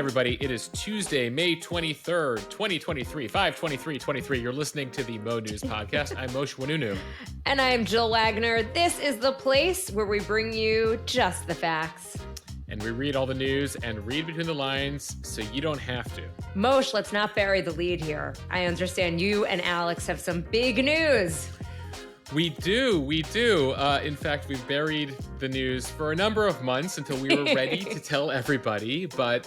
everybody. It is Tuesday, May 23rd, 2023, 5/23/23. You're listening to the Mo News Podcast. I'm Moshe Wanunu. And I'm Jill Wagner. This is the place where we bring you just the facts. And we read all the news and read between the lines so you don't have to. Moshe, let's not bury the lead here. I understand you and Alex have some big news. We do. In fact, we've buried the news for a number of months until we were ready to tell everybody, but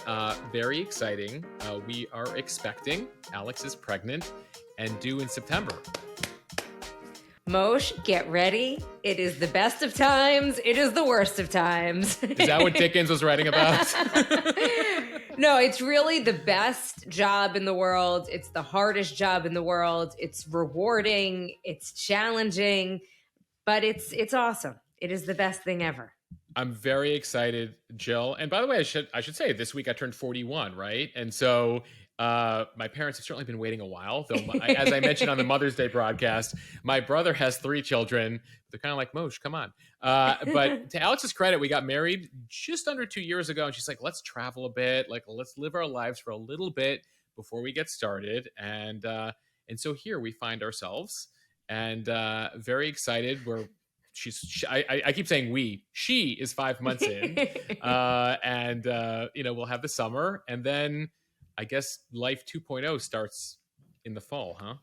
very exciting. We are expecting Alex is pregnant and due in September. Moshe, get ready. It is the best of times. It is the worst of times. Is that what Dickens was writing about? No, it's really the best job in the world. It's the hardest job in the world. It's rewarding. It's challenging, but it's awesome. It is the best thing ever. I'm very excited, Jill. And by the way, I should say this week I turned 41, right? And so my parents have certainly been waiting a while, though, as I mentioned on the Mother's Day broadcast, my brother has 3 children. They're kind of like, Moshe, come on. But to Alex's credit, we got married just under 2 years ago. And she's like, let's travel a bit. Like, let's live our lives for a little bit before we get started. And so here we find ourselves, and very excited. I keep saying she is 5 months in, and we'll have the summer, and then I guess life 2.0 starts in the fall, huh?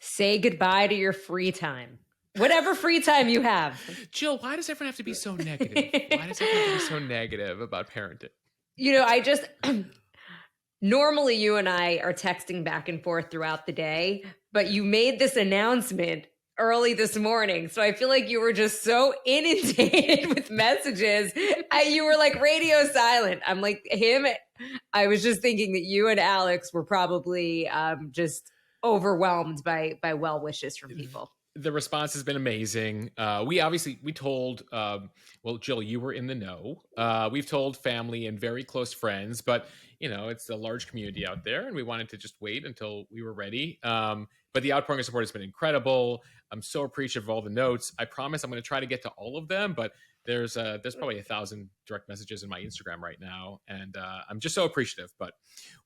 Say goodbye to your free time. Whatever free time you have. Jill, why does everyone have to be so negative? Why does everyone have to be so negative about parenting? Normally you and I are texting back and forth throughout the day, but you made this announcement early this morning. So I feel like you were just so inundated with messages. You were like radio silent. I'm like him. I was just thinking that you and Alex were probably just overwhelmed by well wishes from people. The response has been amazing. We told, Jill, you were in the know. We've told family and very close friends, but it's a large community out there, and we wanted to just wait until we were ready. But the outpouring of support has been incredible. I'm so appreciative of all the notes. I promise I'm going to try to get to all of them, but there's probably 1,000 direct messages in my Instagram right now, and I'm just so appreciative. But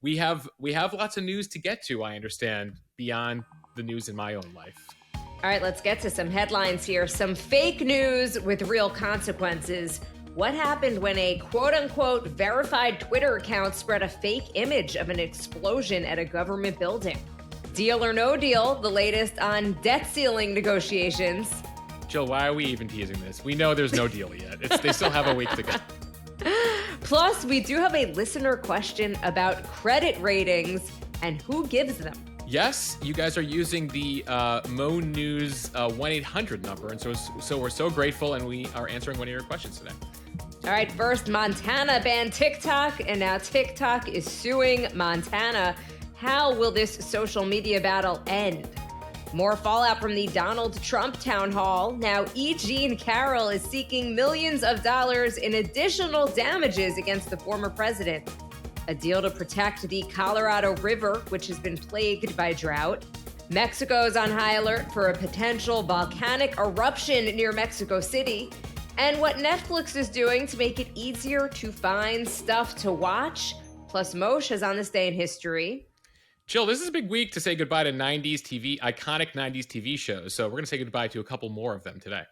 we have lots of news to get to, I understand, beyond the news in my own life. All right, let's get to some headlines here. Some fake news with real consequences. What happened when a quote-unquote verified Twitter account spread a fake image of an explosion at a government building? Deal or no deal, the latest on debt ceiling negotiations. Jill, why are we even teasing this? We know there's no deal yet. They still have a week to go. Plus, we do have a listener question about credit ratings and who gives them. Yes, you guys are using the Mo News 1-800 number, and so we're so grateful, and we are answering one of your questions today. All right, first, Montana banned TikTok, and now TikTok is suing Montana. How will this social media battle end? More fallout from the Donald Trump town hall. Now, Jean Carroll is seeking millions of dollars in additional damages against the former president. A deal to protect the Colorado River, which has been plagued by drought. Mexico's on high alert for a potential volcanic eruption near Mexico City. And what Netflix is doing to make it easier to find stuff to watch. Plus, Moshe is on this day in history. Jill, this is a big week to say goodbye to iconic 90s TV shows. So we're going to say goodbye to a couple more of them today.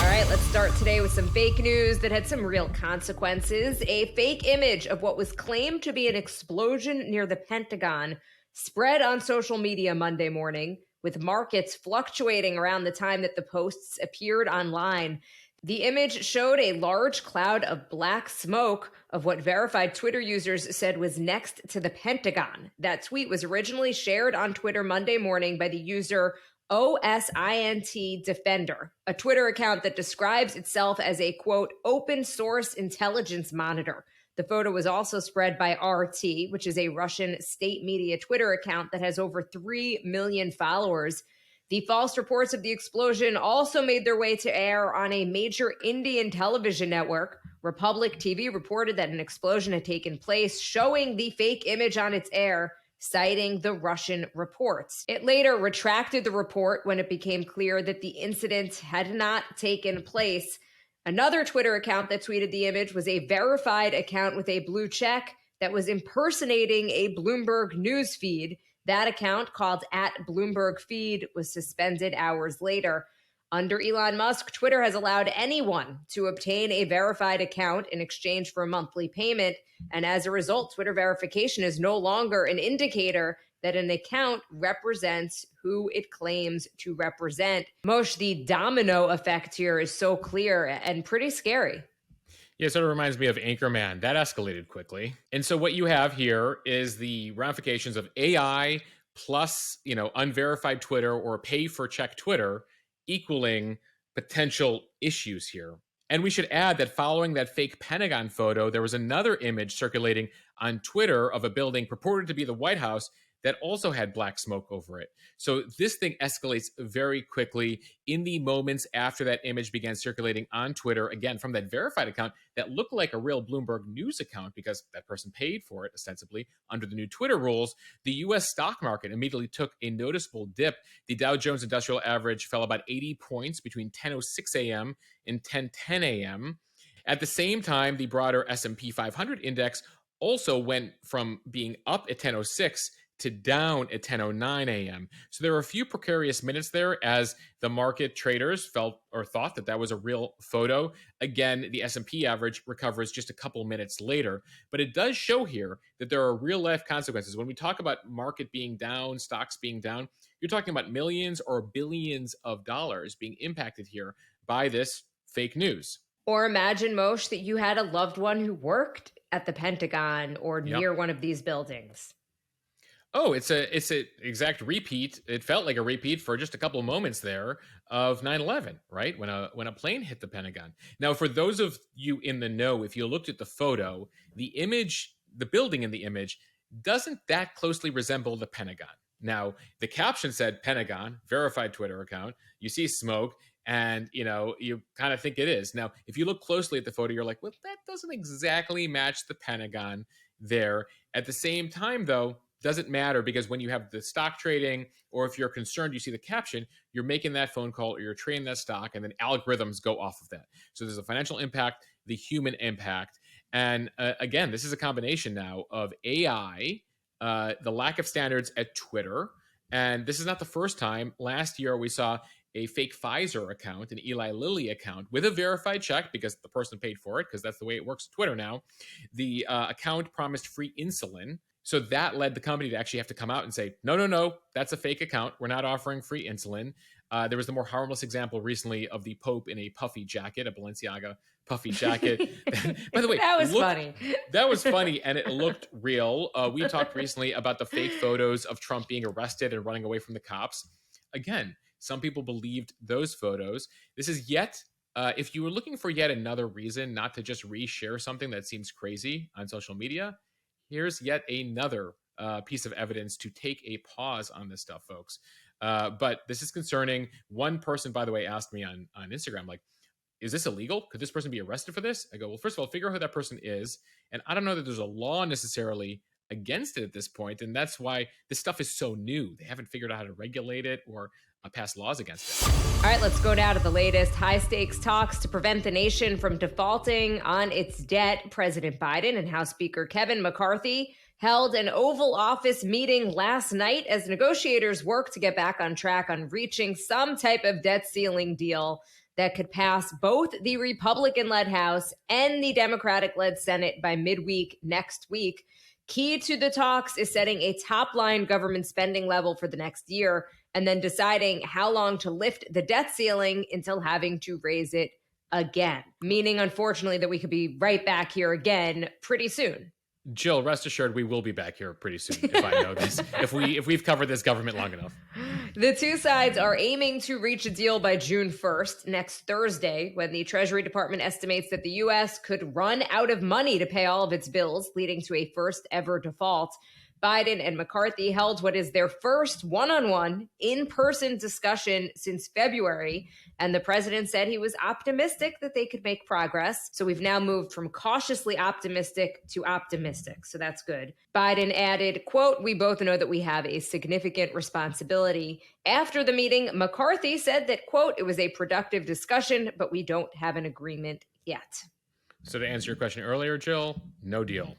All right, let's start today with some fake news that had some real consequences. A fake image of what was claimed to be an explosion near the Pentagon spread on social media Monday morning, with markets fluctuating around the time that the posts appeared online. The image showed a large cloud of black smoke of what verified Twitter users said was next to the Pentagon. That tweet was originally shared on Twitter Monday morning by the user OSINT Defender, a Twitter account that describes itself as a, quote, open source intelligence monitor. The photo was also spread by RT, which is a Russian state media Twitter account that has over 3 million followers. The false reports of the explosion also made their way to air on a major Indian television network. Republic TV reported that an explosion had taken place, showing the fake image on its air, citing the Russian reports. It later retracted the report when it became clear that the incident had not taken place. Another Twitter account that tweeted the image was a verified account with a blue check that was impersonating a Bloomberg news feed. That account, called @BloombergFeed, was suspended hours later. Under Elon Musk, Twitter has allowed anyone to obtain a verified account in exchange for a monthly payment. And as a result, Twitter verification is no longer an indicator that an account represents who it claims to represent. Moshe, the domino effect here is so clear and pretty scary. Yeah, it sort of reminds me of Anchorman. That escalated quickly. And so what you have here is the ramifications of AI plus, unverified Twitter or pay for check Twitter equaling potential issues here. And we should add that following that fake Pentagon photo, there was another image circulating on Twitter of a building purported to be the White House that also had black smoke over it. So this thing escalates very quickly in the moments after that image began circulating on Twitter, again, from that verified account that looked like a real Bloomberg News account because that person paid for it, ostensibly, under the new Twitter rules. The U.S. stock market immediately took a noticeable dip. The Dow Jones Industrial Average fell about 80 points between 10:06 a.m. and 10:10 a.m. At the same time, the broader S&P 500 index also went from being up at 10:06 to down at 10:09 a.m. So there were a few precarious minutes there as the market traders felt or thought that that was a real photo. Again, the S&P average recovers just a couple minutes later, but it does show here that there are real life consequences. When we talk about market being down, stocks being down, you're talking about millions or billions of dollars being impacted here by this fake news. Or imagine, Moshe, that you had a loved one who worked at the Pentagon or near one of these buildings. Oh, it's a exact repeat. It felt like a repeat for just a couple of moments there of 9/11, right? When a plane hit the Pentagon. Now, for those of you in the know, if you looked at the photo, the image, the building in the image, doesn't that closely resemble the Pentagon. Now, the caption said Pentagon, verified Twitter account. You see smoke, and you kind of think it is. Now, if you look closely at the photo, you're like, well, that doesn't exactly match the Pentagon there. At the same time, though, doesn't matter because when you have the stock trading, or if you're concerned, you see the caption, you're making that phone call or you're trading that stock, and then algorithms go off of that. So there's a financial impact, the human impact. And again, this is a combination now of AI, the lack of standards at Twitter. And this is not the first time. Last year, we saw a fake Pfizer account, an Eli Lilly account with a verified check because the person paid for it, because that's the way it works at Twitter now. The account promised free insulin. So that led the company to actually have to come out and say, no, that's a fake account. We're not offering free insulin. There was the more harmless example recently of the Pope in a puffy jacket, a Balenciaga puffy jacket. By the way, that was funny. That was funny, and it looked real. We talked recently about the fake photos of Trump being arrested and running away from the cops. Again, some people believed those photos. This is yet, if you were looking for yet another reason not to just reshare something that seems crazy on social media, here's yet another piece of evidence to take a pause on this stuff, folks. But this is concerning. One person, by the way, asked me on Instagram, like, is this illegal? Could this person be arrested for this? I go, well, first of all, figure out who that person is. And I don't know that there's a law necessarily against it at this point. And that's why this stuff is so new. They haven't figured out how to regulate it or pass laws against it. All right, let's go now to the latest high-stakes talks to prevent the nation from defaulting on its debt. President Biden and House Speaker Kevin McCarthy held an Oval Office meeting last night as negotiators work to get back on track on reaching some type of debt ceiling deal that could pass both the Republican-led House and the Democratic-led Senate by midweek next week. Key to the talks is setting a top-line government spending level for the next year and then deciding how long to lift the debt ceiling until having to raise it again. Meaning, unfortunately, that we could be right back here again pretty soon. Jill, rest assured, we will be back here pretty soon if I know this, if we've covered this government long enough. The two sides are aiming to reach a deal by June 1st, next Thursday, when the Treasury Department estimates that the U.S. could run out of money to pay all of its bills, leading to a first ever default. Biden and McCarthy held what is their first one-on-one in-person discussion since February, and the president said he was optimistic that they could make progress. So we've now moved from cautiously optimistic to optimistic. So that's good. Biden added, quote, "We both know that we have a significant responsibility." After the meeting, McCarthy said that, quote, "It was a productive discussion, but we don't have an agreement yet." So to answer your question earlier, Jill, no deal.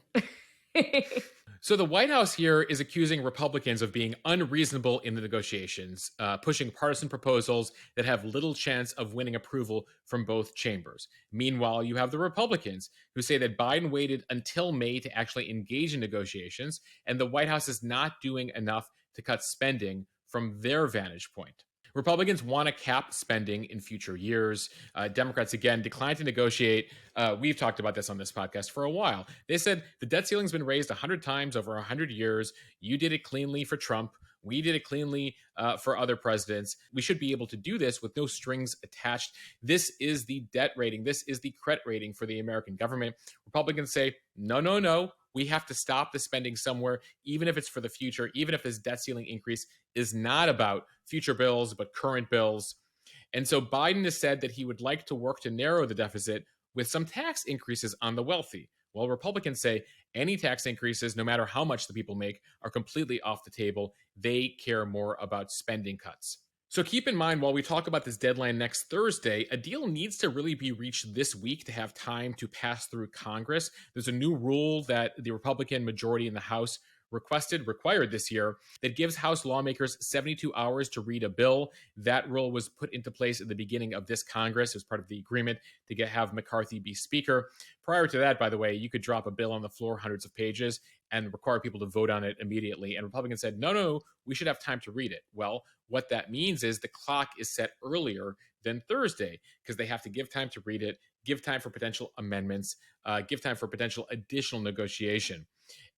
So the White House here is accusing Republicans of being unreasonable in the negotiations, pushing partisan proposals that have little chance of winning approval from both chambers. Meanwhile, you have the Republicans who say that Biden waited until May to actually engage in negotiations, and the White House is not doing enough to cut spending from their vantage point. Republicans want to cap spending in future years. Democrats, again, declined to negotiate. We've talked about this on this podcast for a while. They said the debt ceiling's been raised 100 times over 100 years. You did it cleanly for Trump. We did it cleanly for other presidents. We should be able to do this with no strings attached. This is the debt rating. This is the credit rating for the American government. Republicans say, no, no, no. We have to stop the spending somewhere, even if it's for the future, even if this debt ceiling increase is not about future bills, but current bills. And so Biden has said that he would like to work to narrow the deficit with some tax increases on the wealthy. Well, Republicans say any tax increases, no matter how much the people make, are completely off the table. They care more about spending cuts. So keep in mind, while we talk about this deadline next Thursday, a deal needs to really be reached this week to have time to pass through Congress. There's a new rule that the Republican majority in the House required this year that gives House lawmakers 72 hours to read a bill. That rule was put into place at the beginning of this Congress as part of the agreement to have McCarthy be Speaker. Prior to that, by the way, you could drop a bill on the floor, hundreds of pages, and require people to vote on it immediately. And Republicans said, no, we should have time to read it. Well, what that means is the clock is set earlier than Thursday because they have to give time to read it, give time for potential amendments, give time for potential additional negotiation.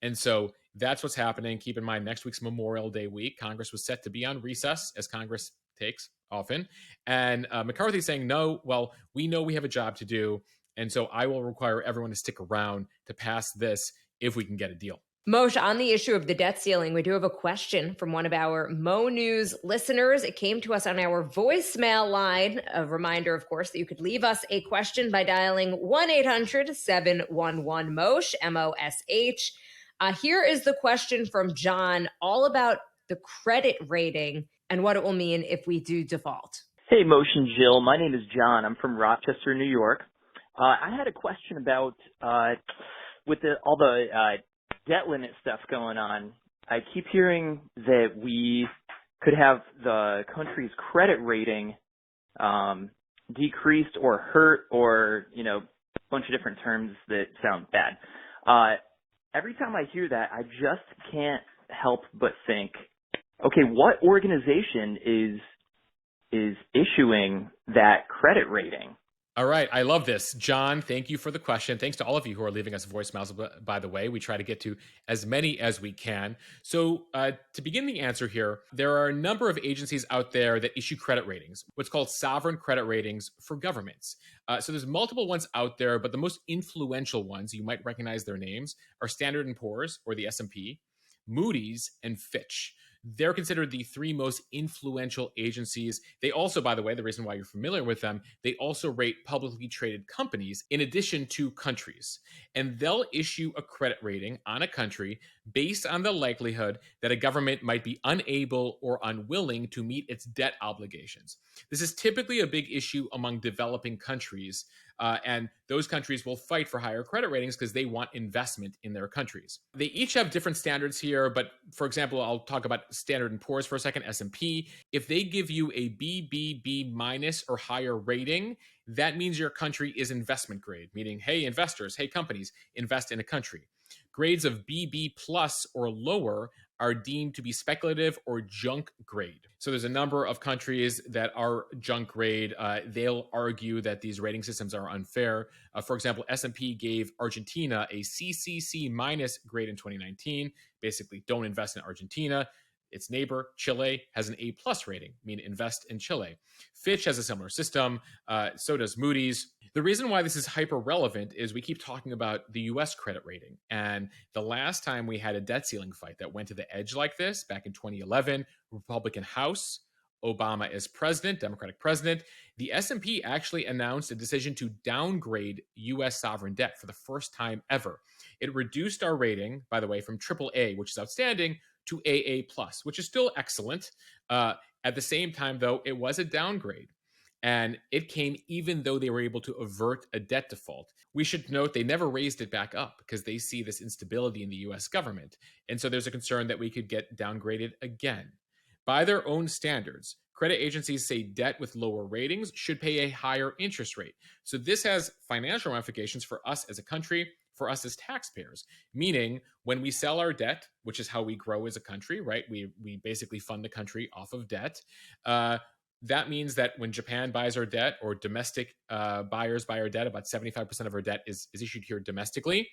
And so that's what's happening. Keep in mind, next week's Memorial Day week, Congress was set to be on recess, as Congress takes often. And McCarthy's saying, no, well, we know we have a job to do. And so I will require everyone to stick around to pass this if we can get a deal. Moshe, on the issue of the debt ceiling, we do have a question from one of our Mo News listeners. It came to us on our voicemail line. A reminder, of course, that you could leave us a question by dialing 1-800-711-MOSH, M-O-S-H. Here is the question from John, all about the credit rating and what it will mean if we do default. Hey, Moshe and Jill. My name is John. I'm from Rochester, New York. I had a question about with all the debt limit stuff going on. I keep hearing that we could have the country's credit rating decreased or hurt, or a bunch of different terms that sound bad. Every time I hear that, I just can't help but think, okay, what organization is issuing that credit rating? All right. I love this. John, thank you for the question. Thanks to all of you who are leaving us voicemails, by the way. We try to get to as many as we can. So to begin the answer here, there are a number of agencies out there that issue credit ratings, what's called sovereign credit ratings for governments. So there's multiple ones out there, but the most influential ones, you might recognize their names, are Standard & Poor's, or the S&P, Moody's, and Fitch. They're considered the three most influential agencies. They also, by the way, the reason why you're familiar with them, they also rate publicly traded companies in addition to countries. And they'll issue a credit rating on a country based on the likelihood that a government might be unable or unwilling to meet its debt obligations. This is typically a big issue among developing countries, and those countries will fight for higher credit ratings because they want investment in their countries. They each have different standards here, but for example, I'll talk about Standard & Poor's for a second, S&P. If they give you a BBB minus or higher rating, that means your country is investment grade, meaning, hey, investors, hey, companies, invest in a country. Grades of BB plus or lower are deemed to be speculative or junk grade. So there's a number of countries that are junk grade. They'll argue that these rating systems are unfair. For example, S&P gave Argentina a CCC minus grade in 2019. Basically, don't invest in Argentina. Its neighbor, Chile, has an A+ rating, mean invest in Chile. Fitch has a similar system. So does Moody's. The reason why this is hyper relevant is we keep talking about the US credit rating. And the last time we had a debt ceiling fight that went to the edge like this, back in 2011, Republican House, Obama as president, Democratic president, the S&P actually announced a decision to downgrade US sovereign debt for the first time ever. It reduced our rating, by the way, from AAA, which is outstanding, to AA+, which is still excellent. At the same time, though, it was a downgrade. And it came even though they were able to avert a debt default. We should note they never raised it back up because they see this instability in the US government. And so there's a concern that we could get downgraded again. By their own standards, credit agencies say debt with lower ratings should pay a higher interest rate. So this has financial ramifications for us as a country, for us as taxpayers, meaning when we sell our debt, which is how we grow as a country, right? We basically fund the country off of debt. That means that when Japan buys our debt or domestic buyers buy our debt, about 75% of our debt is issued here domestically.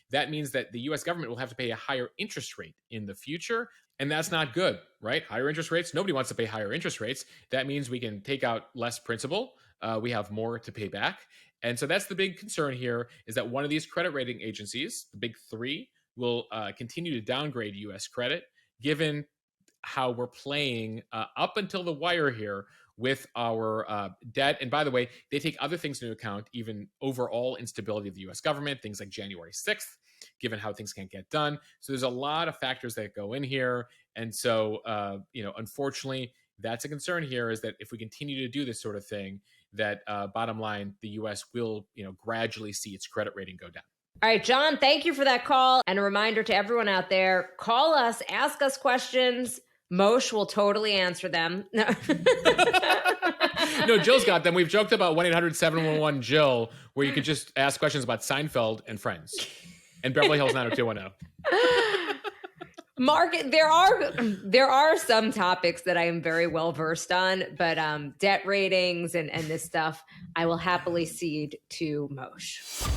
That means that the US government will have to pay a higher interest rate in the future. And that's not good, right? Higher interest rates, nobody wants to pay higher interest rates. That means we can take out less principal. We have more to pay back. And so that's the big concern here, is that one of these credit rating agencies, the big three, will continue to downgrade US credit, given how we're playing up until the wire here with our debt. And by the way, they take other things into account, even overall instability of the US government, things like January 6th, given how things can't get done. So there's a lot of factors that go in here. And so, unfortunately, that's a concern here, is that if we continue to do this sort of thing, that bottom line, the US will, gradually see its credit rating go down. All right, John, thank you for that call. And a reminder to everyone out there, call us, ask us questions. Moshe will totally answer them. No. No, Jill's got them. We've joked about 1-800-711-JILL, where you could just ask questions about Seinfeld and Friends and Beverly Hills 90210. Mark, there are some topics that I am very well versed on, but debt ratings and this stuff, I will happily cede to Moshe.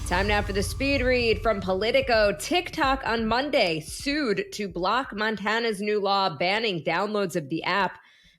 Time now for the speed read from Politico. TikTok on Monday sued to block Montana's new law banning downloads of the app,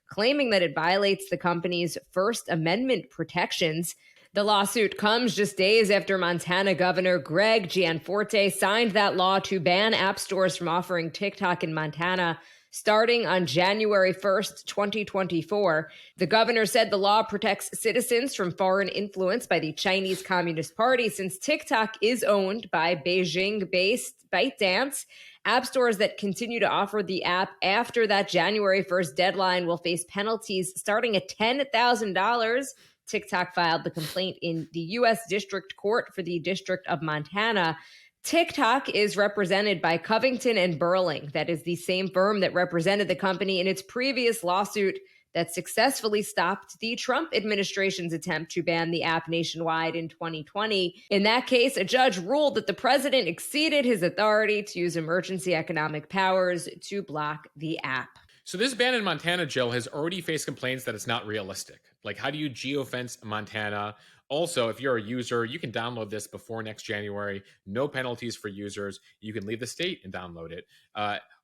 claiming that it violates the company's First Amendment protections. The lawsuit comes just days after Montana Governor Greg Gianforte signed that law to ban app stores from offering TikTok in Montana starting on January 1st, 2024. The governor said the law protects citizens from foreign influence by the Chinese Communist Party, since TikTok is owned by Beijing-based ByteDance. App stores that continue to offer the app after that January 1st deadline will face penalties starting at $10,000. TikTok filed the complaint in the U.S. District Court for the District of Montana. TikTok is represented by Covington and Burling. That is the same firm that represented the company in its previous lawsuit that successfully stopped the Trump administration's attempt to ban the app nationwide in 2020. In that case, a judge ruled that the president exceeded his authority to use emergency economic powers to block the app. So this ban in Montana, Jill, has already faced complaints that it's not realistic. Like, how do you geofence Montana? Also, if you're a user, you can download this before next January. No penalties for users. You can leave the state and download it.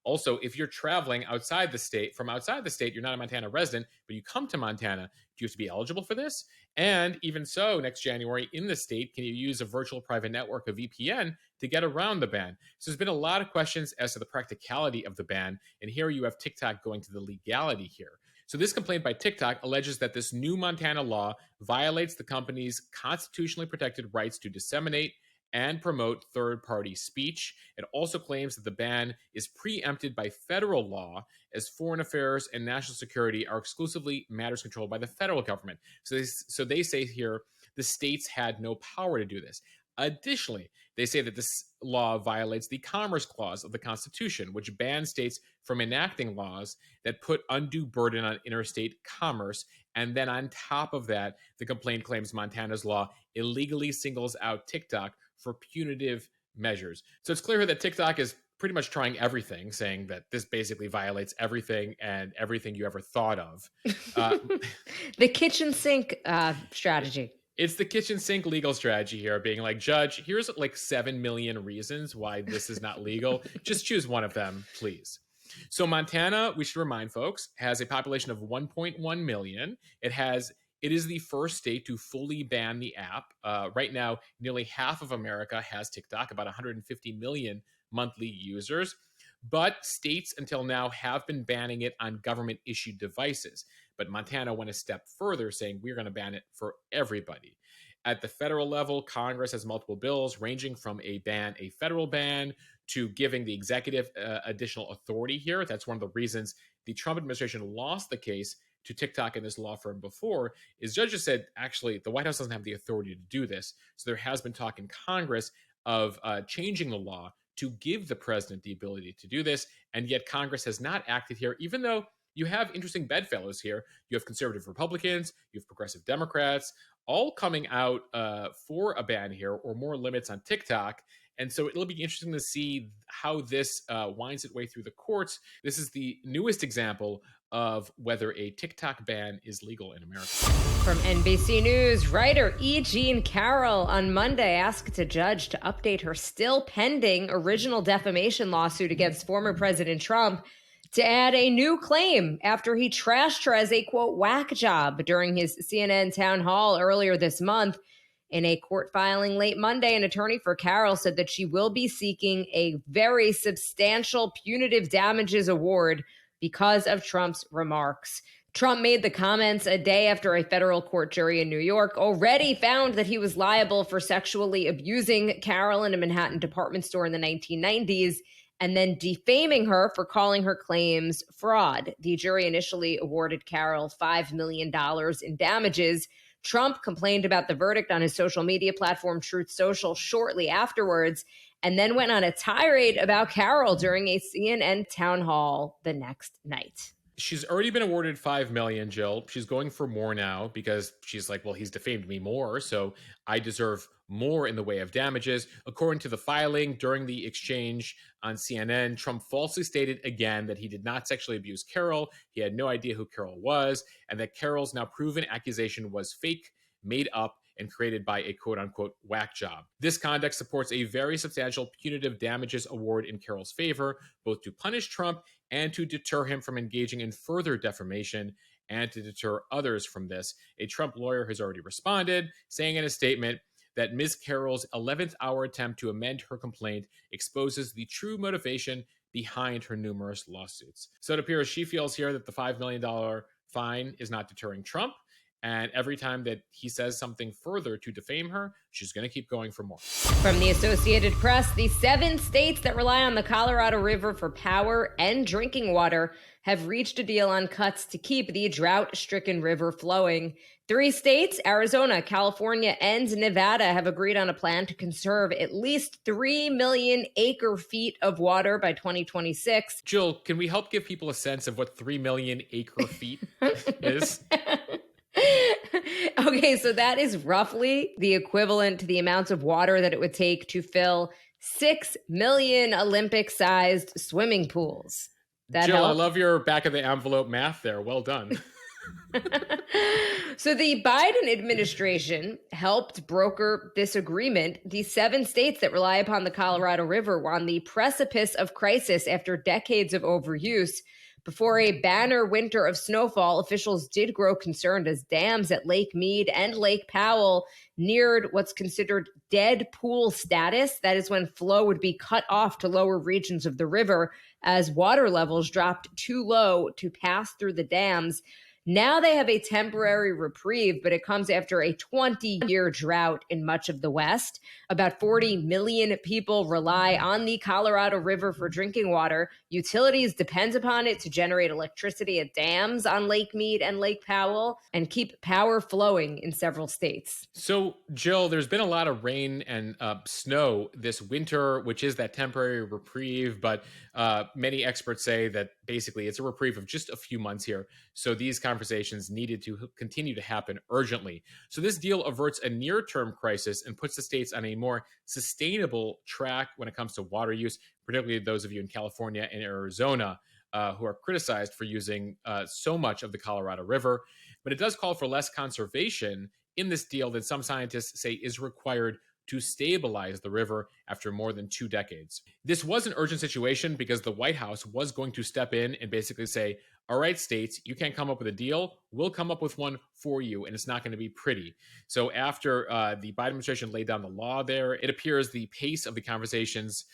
Also, if you're traveling outside the state, you're not a Montana resident, but you come to Montana, do you have to be eligible for this? And even so, next January in the state, can you use a virtual private network, a VPN, to get around the ban? So there's been a lot of questions as to the practicality of the ban. And here you have TikTok going to the legality here. So this complaint by TikTok alleges that this new Montana law violates the company's constitutionally protected rights to disseminate and promote third-party speech. It also claims that the ban is preempted by federal law, as foreign affairs and national security are exclusively matters controlled by the federal government. So they say here the states had no power to do this. Additionally, they say that this law violates the Commerce Clause of the Constitution, which bans states from enacting laws that put undue burden on interstate commerce. And then on top of that, the complaint claims Montana's law illegally singles out TikTok for punitive measures. So it's clear here that TikTok is pretty much trying everything, saying that this basically violates everything and everything you ever thought of. The kitchen sink strategy. It's the kitchen sink legal strategy here, being like, Judge, here's like 7 million reasons why this is not legal. Just choose one of them, please. So Montana, we should remind folks, has a population of 1.1 million. It is the first state to fully ban the app. Right now, nearly half of America has TikTok, about 150 million monthly users. But states until now have been banning it on government issued devices. But Montana went a step further, saying we're going to ban it for everybody. At the federal level, Congress has multiple bills ranging from a federal ban, to giving the executive additional authority here. That's one of the reasons the Trump administration lost the case to TikTok and this law firm before, is judges said, actually, the White House doesn't have the authority to do this. So there has been talk in Congress of changing the law to give the president the ability to do this. And yet Congress has not acted here, even though you have interesting bedfellows here. You have conservative Republicans, you have progressive Democrats, all coming out for a ban here or more limits on TikTok. And so it'll be interesting to see how this winds its way through the courts. This is the newest example of whether a TikTok ban is legal in America. From NBC News, writer E. Jean Carroll on Monday asked a judge to update her still pending original defamation lawsuit against former President Trump to add a new claim after he trashed her as a, quote, whack job during his CNN town hall earlier this month. In a court filing late Monday, an attorney for Carroll said that she will be seeking a very substantial punitive damages award because of Trump's remarks. Trump made the comments a day after a federal court jury in New York already found that he was liable for sexually abusing Carroll in a Manhattan department store in the 1990s and then defaming her for calling her claims fraud. The jury initially awarded Carroll $5 million in damages. Trump complained about the verdict on his social media platform, Truth Social, shortly afterwards, and then went on a tirade about Carroll during a CNN town hall the next night. She's already been awarded $5 million, Jill. She's going for more now because she's like, well, he's defamed me more, so I deserve more in the way of damages. According to the filing, during the exchange on CNN, Trump falsely stated again that he did not sexually abuse Carroll. He had no idea who Carroll was, and that Carroll's now proven accusation was fake, made up, and created by a quote-unquote whack job. This conduct supports a very substantial punitive damages award in Carroll's favor, both to punish Trump and to deter him from engaging in further defamation and to deter others from this. A Trump lawyer has already responded, saying in a statement that Ms. Carroll's 11th hour attempt to amend her complaint exposes the true motivation behind her numerous lawsuits. So it appears she feels here that the $5 million fine is not deterring Trump. And every time that he says something further to defame her, she's going to keep going for more. From the Associated Press, the 7 states that rely on the Colorado River for power and drinking water have reached a deal on cuts to keep the drought-stricken river flowing. 3 states, Arizona, California, and Nevada, have agreed on a plan to conserve at least 3 million acre-feet of water by 2026. Jill, can we help give people a sense of what 3 million acre-feet is? Okay, so that is roughly the equivalent to the amounts of water that it would take to fill 6 million Olympic-sized swimming pools. Jill, help? I love your back-of-the-envelope math there. Well done. So the Biden administration helped broker this agreement. The 7 states that rely upon the Colorado River were on the precipice of crisis after decades of overuse. Before a banner winter of snowfall, officials did grow concerned as dams at Lake Mead and Lake Powell neared what's considered dead pool status. That is when flow would be cut off to lower regions of the river as water levels dropped too low to pass through the dams. Now they have a temporary reprieve, but it comes after a 20-year drought in much of the West. About 40 million people rely on the Colorado River for drinking water. Utilities depend upon it to generate electricity at dams on Lake Mead and Lake Powell and keep power flowing in several states. So, Jill, there's been a lot of rain and snow this winter, which is that temporary reprieve, but many experts say that basically it's a reprieve of just a few months here. So these conversations needed to continue to happen urgently. So this deal averts a near-term crisis and puts the states on a more sustainable track when it comes to water use, particularly those of you in California and Arizona who are criticized for using so much of the Colorado River. But it does call for less conservation in this deal than some scientists say is required to stabilize the river after more than 2 decades. This was an urgent situation because the White House was going to step in and basically say, all right, states, you can't come up with a deal. We'll come up with one for you, and it's not going to be pretty. So after the Biden administration laid down the law there, it appears the pace of the conversations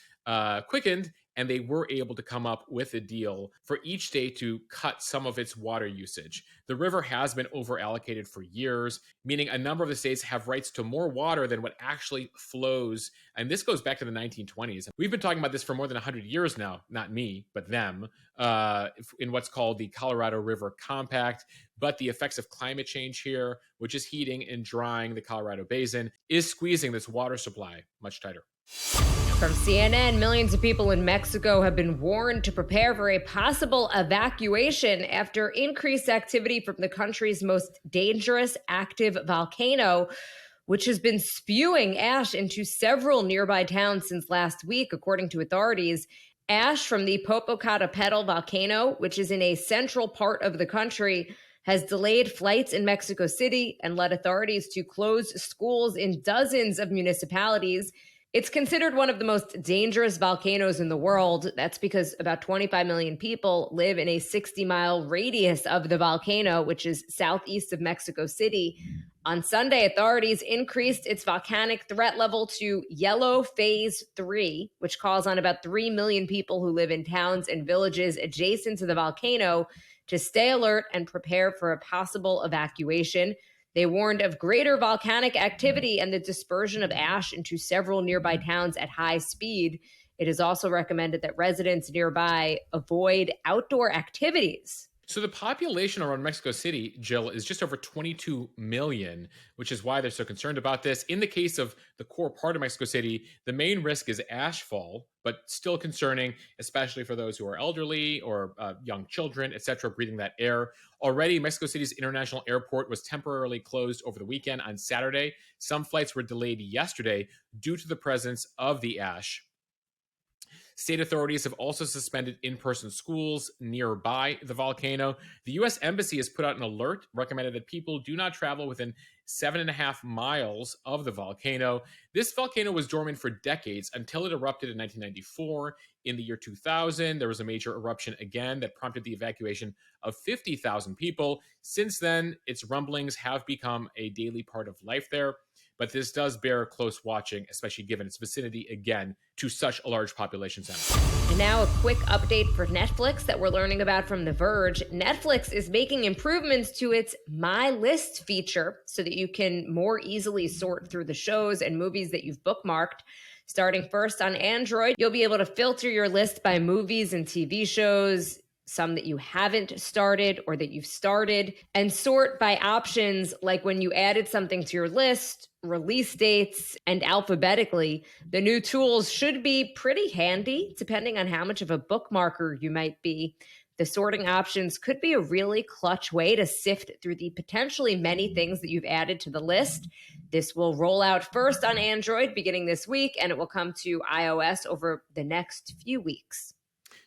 quickened, and they were able to come up with a deal for each state to cut some of its water usage. The river has been over-allocated for years, meaning a number of the states have rights to more water than what actually flows. And this goes back to the 1920s. We've been talking about this for more than 100 years now, not me, but them, in what's called the Colorado River Compact. But the effects of climate change here, which is heating and drying the Colorado Basin, is squeezing this water supply much tighter. From CNN, millions of people in Mexico have been warned to prepare for a possible evacuation after increased activity from the country's most dangerous active volcano, which has been spewing ash into several nearby towns since last week, according to authorities. Ash from the Popocatépetl volcano, which is in a central part of the country, has delayed flights in Mexico City and led authorities to close schools in dozens of municipalities. It's considered one of the most dangerous volcanoes in the world. That's because about 25 million people live in a 60-mile radius of the volcano, which is southeast of Mexico City. On Sunday, authorities increased its volcanic threat level to yellow phase 3, which calls on about 3 million people who live in towns and villages adjacent to the volcano to stay alert and prepare for a possible evacuation. They warned of greater volcanic activity and the dispersion of ash into several nearby towns at high speed. It is also recommended that residents nearby avoid outdoor activities. So the population around Mexico City, Jill, is just over 22 million, which is why they're so concerned about this. In the case of the core part of Mexico City, the main risk is ashfall, but still concerning, especially for those who are elderly or young children, et cetera, breathing that air. Already, Mexico City's international airport was temporarily closed over the weekend on Saturday. Some flights were delayed yesterday due to the presence of the ash. State authorities have also suspended in-person schools nearby the volcano. The U.S. Embassy has put out an alert recommended that people do not travel within 7.5 miles of the volcano. This volcano was dormant for decades until it erupted in 1994. In the year 2000, there was a major eruption again that prompted the evacuation of 50,000 people. Since then, its rumblings have become a daily part of life there. But this does bear close watching, especially given its vicinity, again, to such a large population center. And now a quick update for Netflix that we're learning about from The Verge. Netflix is making improvements to its My List feature so that you can more easily sort through the shows and movies that you've bookmarked. Starting first on Android, you'll be able to filter your list by movies and TV shows, some that you haven't started or that you've started, and sort by options like when you added something to your list, release dates, and alphabetically. The new tools should be pretty handy, depending on how much of a bookmarker you might be. The sorting options could be a really clutch way to sift through the potentially many things that you've added to the list. This will roll out first on Android beginning this week, and it will come to iOS over the next few weeks.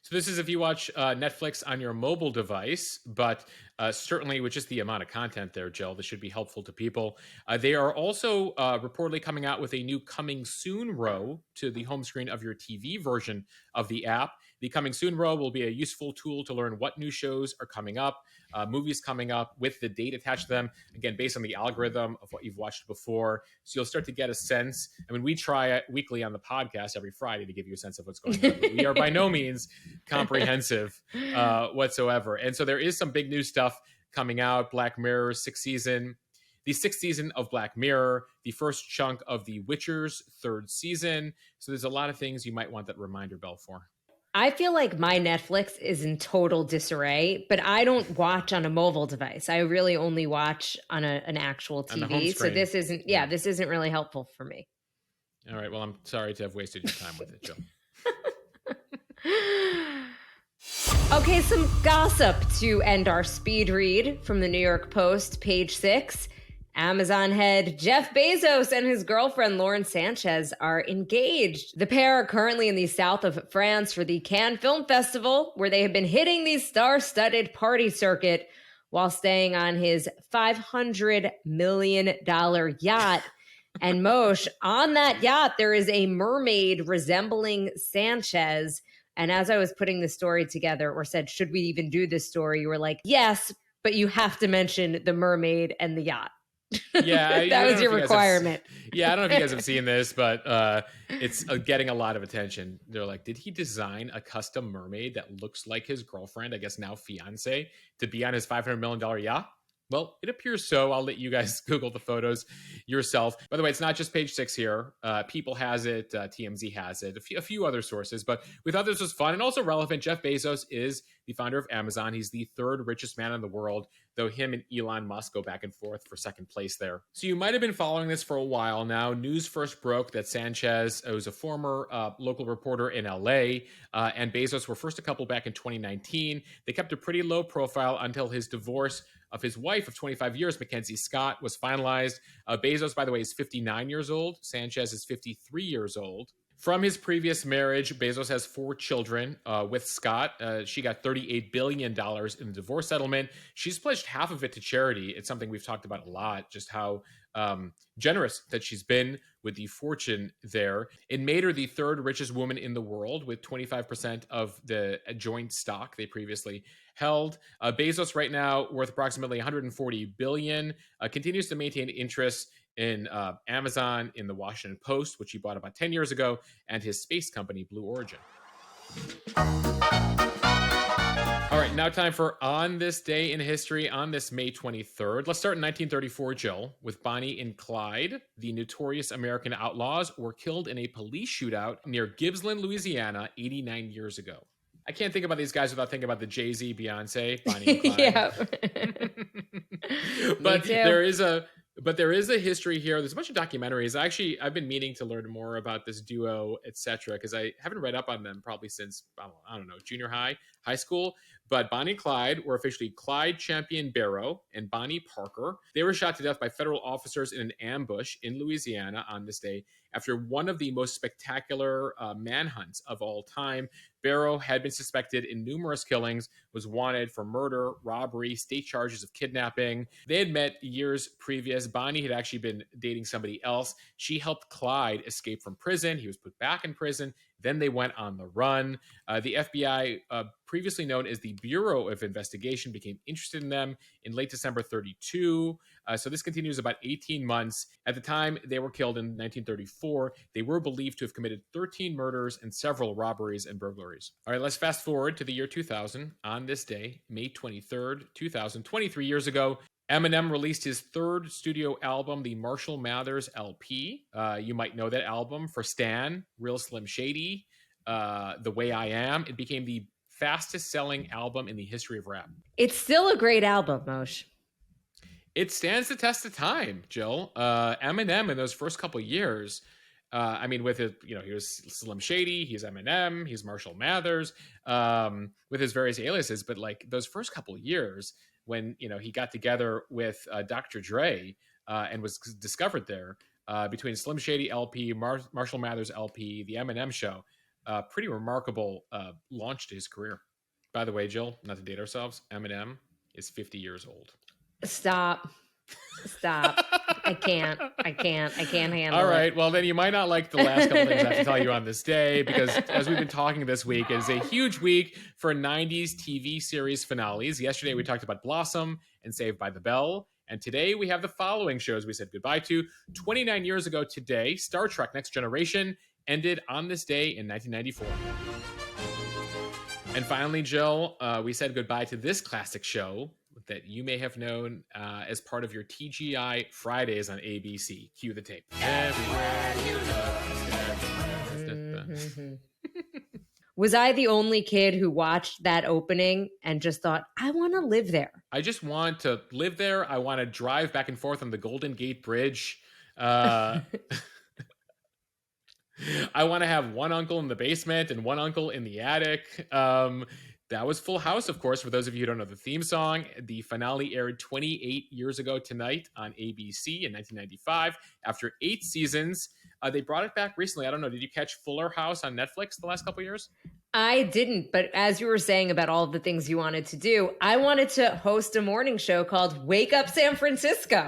So this is if you watch Netflix on your mobile device, but certainly with just the amount of content there, Jill, this should be helpful to people. They are also reportedly coming out with a new Coming Soon row to the home screen of your TV version of the app. The Coming Soon row will be a useful tool to learn what new shows are coming up, movies coming up with the date attached to them, again, based on the algorithm of what you've watched before. So you'll start to get a sense. I mean, we try it weekly on the podcast every Friday to give you a sense of what's going on. But we are by no means comprehensive whatsoever. And so there is some big new stuff coming out. Black Mirror, the sixth season of Black Mirror, the first chunk of The Witcher's third season. So there's a lot of things you might want that reminder bell for. I feel like my Netflix is in total disarray, but I don't watch on a mobile device. I really only watch on an actual TV. So this isn't really helpful for me. All right. Well, I'm sorry to have wasted your time with it, Jill. Okay, some gossip to end our speed read from the New York Post, page 6. Amazon head Jeff Bezos and his girlfriend Lauren Sanchez are engaged. The pair are currently in the south of France for the Cannes Film Festival, where they have been hitting the star-studded party circuit while staying on his $500 million yacht. And Moshe, on that yacht, there is a mermaid resembling Sanchez. And as I was putting the story together, or said, should we even do this story? You were like, yes, but you have to mention the mermaid and the yacht. Yeah, that was your requirement. I don't know if you guys have seen this, but it's getting a lot of attention. They're like, did he design a custom mermaid that looks like his girlfriend, I guess now fiance, to be on his $500 million yacht? Well, it appears so. I'll let you guys Google the photos yourself. By the way, it's not just Page Six here. People has it, TMZ has it, a few other sources. But we thought this was fun and also relevant. Jeff Bezos is the founder of Amazon. He's the third richest man in the world, though him and Elon Musk go back and forth for second place there. So you might have been following this for a while now. News first broke that Sanchez, who's a former local reporter in LA, and Bezos were first a couple back in 2019. They kept a pretty low profile until his divorce of his wife of 25 years, Mackenzie Scott, was finalized. Bezos, by the way, is 59 years old. Sanchez is 53 years old. From his previous marriage, Bezos has 4 children with Scott. She got $38 billion in the divorce settlement. She's pledged half of it to charity. It's something we've talked about a lot, just how generous that she's been with the fortune there. It made her the third richest woman in the world with 25% of the joint stock they previously held. Bezos right now worth approximately $140 billion, continues to maintain interest in Amazon, in the Washington Post, which he bought about 10 years ago, and his space company, Blue Origin. All right, now time for On This Day in History on this May 23rd. Let's start in 1934, Jill, with Bonnie and Clyde. The notorious American outlaws were killed in a police shootout near Gibbsland, Louisiana, 89 years ago. I can't think about these guys without thinking about the Jay-Z, Beyonce, Bonnie and Clyde. Yeah. But there is a history here. There's a bunch of documentaries. Actually, I've been meaning to learn more about this duo, etc., because I haven't read up on them probably since, I don't know, junior high school. But Bonnie and Clyde were officially Clyde Champion Barrow and Bonnie Parker. They were shot to death by federal officers in an ambush in Louisiana on this day after one of the most spectacular manhunts of all time. Barrow had been suspected in numerous killings, was wanted for murder, robbery, state charges of kidnapping. They had met years previous. Bonnie had actually been dating somebody else. She helped Clyde escape from prison. He was put back in prison. Then they went on the run. The FBI, previously known as the Bureau of Investigation, became interested in them in late December 32. So this continues about 18 months. At the time they were killed in 1934, they were believed to have committed 13 murders and several robberies and burglaries. All right, let's fast forward to the year 2000. On this day, May 23rd, 2000, 23 years ago, Eminem released his third studio album, the Marshall Mathers LP. You might know that album for Stan, Real Slim Shady, The Way I Am. It became the fastest selling album in the history of rap. It's still a great album, Moshe. It stands the test of time, Jill. Eminem in those first couple of years, with it, he was Slim Shady, he's Eminem, he's Marshall Mathers, with his various aliases. But like those first couple of years, when he got together with Dr. Dre and was discovered there, between Slim Shady LP, Marshall Mathers LP, the Eminem Show, pretty remarkable launch to his career. By the way, Jill, not to date ourselves, Eminem is 50 years old. Stop. I can't handle it. All right. Well, then you might not like the last couple things I have to tell you on this day, because as we've been talking this week, it is a huge week for 90s TV series finales. Yesterday, we talked about Blossom and Saved by the Bell. And today we have the following shows we said goodbye to. 29 years ago today, Star Trek Next Generation ended on this day in 1994. And finally, Jill, we said goodbye to this classic show that you may have known as part of your TGI Fridays on ABC. Cue the tape. Everywhere you look. Was I the only kid who watched that opening and just thought, I want to live there? I just want to live there. I want to drive back and forth on the Golden Gate Bridge. I want to have one uncle in the basement and one uncle in the attic. That was Full House, of course, for those of you who don't know the theme song. The finale aired 28 years ago tonight on ABC in 1995. After 8 seasons, they brought it back recently. I don't know. Did you catch Fuller House on Netflix the last couple of years? I didn't, but as you were saying about all of the things you wanted to do, I wanted to host a morning show called Wake Up San Francisco.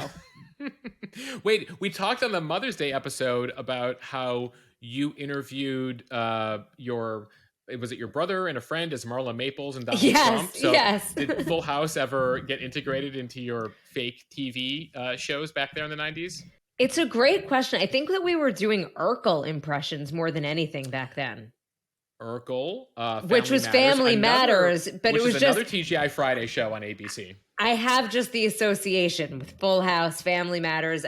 Wait, we talked on the Mother's Day episode about how you interviewed was it your brother and a friend as Marla Maples and Donald Trump? So Yes. did Full House ever get integrated into your fake TV shows back there in the 90s? It's a great question. I think that we were doing Urkel impressions more than anything back then. Urkel, which was Family Matters, but it was just another TGI Friday show on ABC. I have just the association with Full House, Family Matters.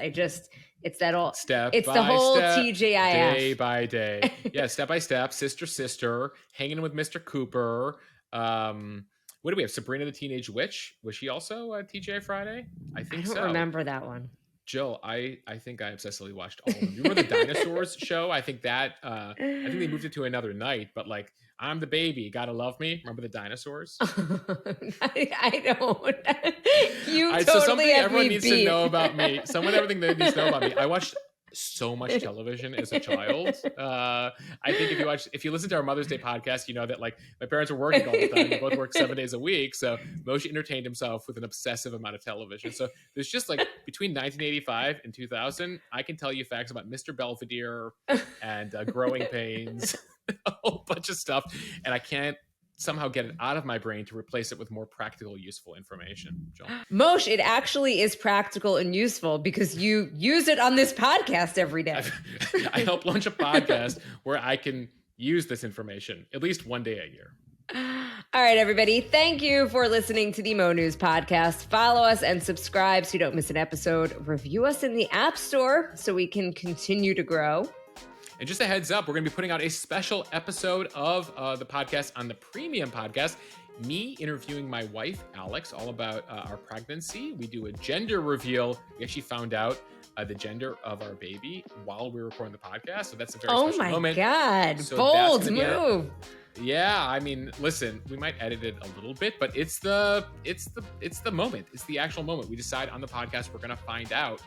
It's that all. It's the whole TGIF. Day by day. Yeah, Step by Step, Sister, Hanging with Mr. Cooper. What do we have? Sabrina the Teenage Witch. Was she also TGI Friday? I think so. I don't remember that one. Jill, I think I obsessively watched all of them. You remember the Dinosaurs show? I think they moved it to another night, but like, I'm the baby, gotta love me. Remember the Dinosaurs? I don't. You totally so something have everyone me needs beat. to know about me. Everything they need to know about me. I watched so much television as a child. I think if you listen to our Mother's Day podcast, you know that like my parents were working all the time. We both worked 7 days a week. So Moshe entertained himself with an obsessive amount of television. So there's just like between 1985 and 2000, I can tell you facts about Mr. Belvedere and Growing Pains, a whole bunch of stuff. And I can't somehow get it out of my brain to replace it with more practical, useful information. Joel. Moshe, it actually is practical and useful because you use it on this podcast every day. I help launch a podcast where I can use this information at least one day a year. All right, everybody. Thank you for listening to the Mo News podcast. Follow us and subscribe so you don't miss an episode. Review us in the App Store so we can continue to grow. And just a heads up, we're going to be putting out a special episode of the podcast on the premium podcast. Me interviewing my wife, Alex, all about our pregnancy. We do a gender reveal. We actually found out the gender of our baby while we were recording the podcast. So that's a very special moment. Oh my God. So bold move. Yeah, I mean, listen, we might edit it a little bit, but it's the moment. It's the actual moment. We decide on the podcast, we're going to find out.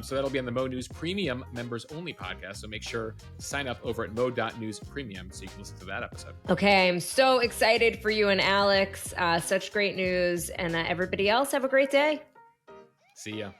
So that'll be on the Mo News Premium members only podcast. So make sure to sign up over at mo.news premium so you can listen to that episode. Okay, I'm so excited for you and Alex. Such great news. And everybody else, have a great day. See ya.